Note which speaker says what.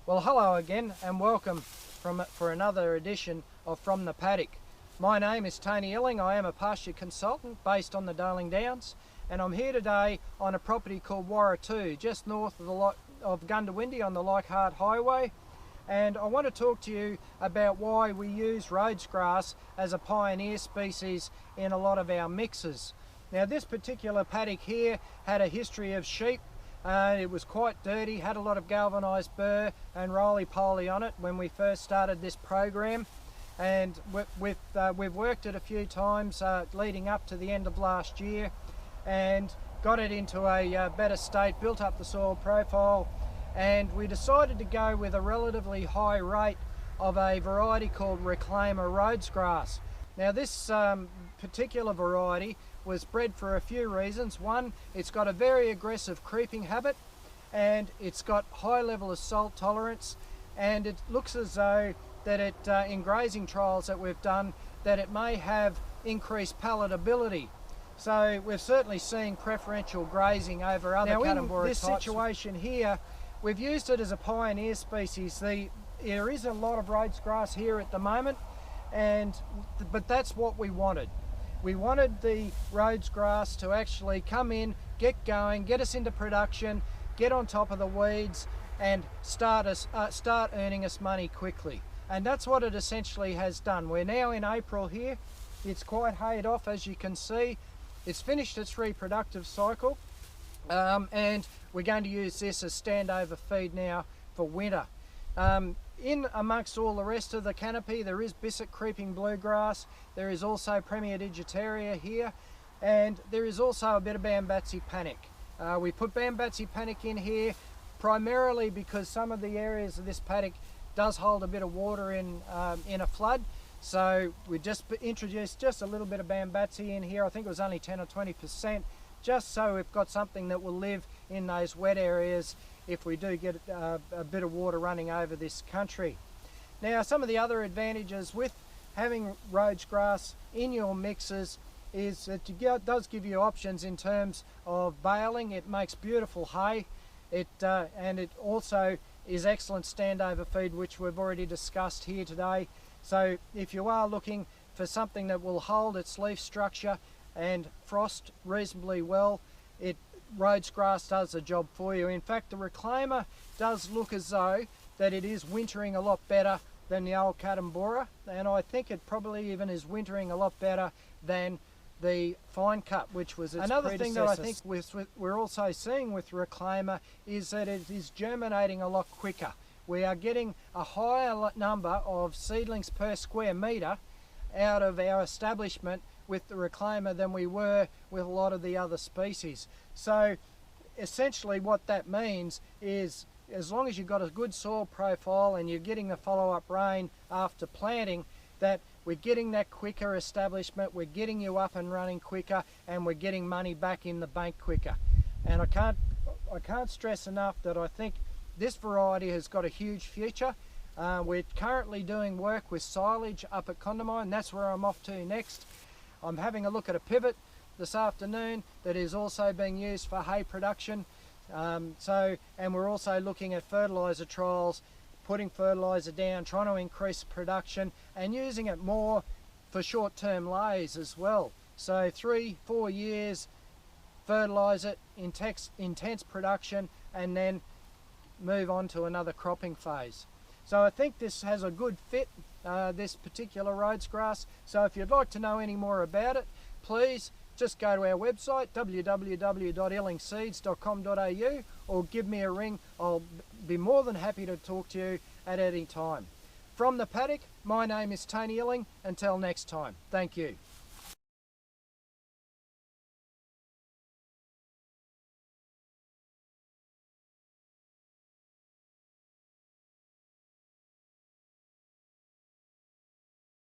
Speaker 1: Well, hello again and welcome for another edition of From the Paddock. My name is Tony Illing. I am a pasture consultant based on the Darling Downs, and I'm here today on a property called Warra 2, just north of Gundawindi on the Leichhardt Highway. And I want to talk to you about why we use Rhodes grass as a pioneer species in a lot of our mixes. Now, this particular paddock here had a history of sheep. It was quite dirty, had a lot of galvanised burr and roly-poly on it when we first started this program, and we've worked it a few times leading up to the end of last year and got it into a better state, built up the soil profile, and we decided to go with a relatively high rate of a variety called Reclaimer Rhodes grass. Now, this particular variety was bred for a few reasons. One, it's got a very aggressive creeping habit, and it's got high level of salt tolerance, and it looks as though that it, in grazing trials that we've done, that it may have increased palatability. So we've certainly seen preferential grazing over other Catamboura types. Now, in this situation here, we've used it as a pioneer species. There is a lot of Rhodes grass here at the moment, but that's what we wanted. We wanted the Rhodes grass to actually come in, get going, get us into production, get on top of the weeds, and start earning us money quickly. And that's what it essentially has done. We're now in April here. It's quite hayed off, as you can see. It's finished its reproductive cycle, and we're going to use this as standover feed now for winter. In amongst all the rest of the canopy, there is Bisset creeping bluegrass, there is also Premier digitaria here, and there is also a bit of Bambatsi panic. We put Bambatsi panic in here primarily because some of the areas of this paddock does hold a bit of water in a flood, so we just introduced just a little bit of Bambatsi in here. I think it was only 10 or 20%, just so we've got something that will live in those wet areas if we do get a bit of water running over this country. Now, some of the other advantages with having Rhodes grass in your mixes is that it does give you options in terms of baling. It makes beautiful hay, and it also is excellent standover feed, which we've already discussed here today. So if you are looking for something that will hold its leaf structure and frost reasonably well, Rhodes grass does the job for you. In fact, the Reclaimer does look as though that it is wintering a lot better than the old Catamboura, and I think it probably even is wintering a lot better than the Fine Cut, which was its
Speaker 2: Another
Speaker 1: predecessor.
Speaker 2: thing that I
Speaker 1: think we're also seeing with Reclaimer is that it is germinating a lot quicker. We are getting a higher number of seedlings per square metre out of our establishment with the Reclaimer than we were with a lot of the other species. So essentially what that means is, as long as you've got a good soil profile and you're getting the follow-up rain after planting, that we're getting that quicker establishment, we're getting you up and running quicker, and we're getting money back in the bank quicker. And I can't stress enough that I think this variety has got a huge future. We're currently doing work with silage up at Condamine. That's where I'm off to next. I'm having a look at a pivot this afternoon that is also being used for hay production. And we're also looking at fertiliser trials, putting fertiliser down, trying to increase production and using it more for short-term lays as well. So 3-4 years, fertilise it, intense production, and then move on to another cropping phase. So I think this has a good fit, this particular Rhodes grass. So if you'd like to know any more about it, please just go to our website, www.illingseeds.com.au, or give me a ring. I'll be more than happy to talk to you at any time. From the paddock, my name is Tony Illing. Until next time, thank you.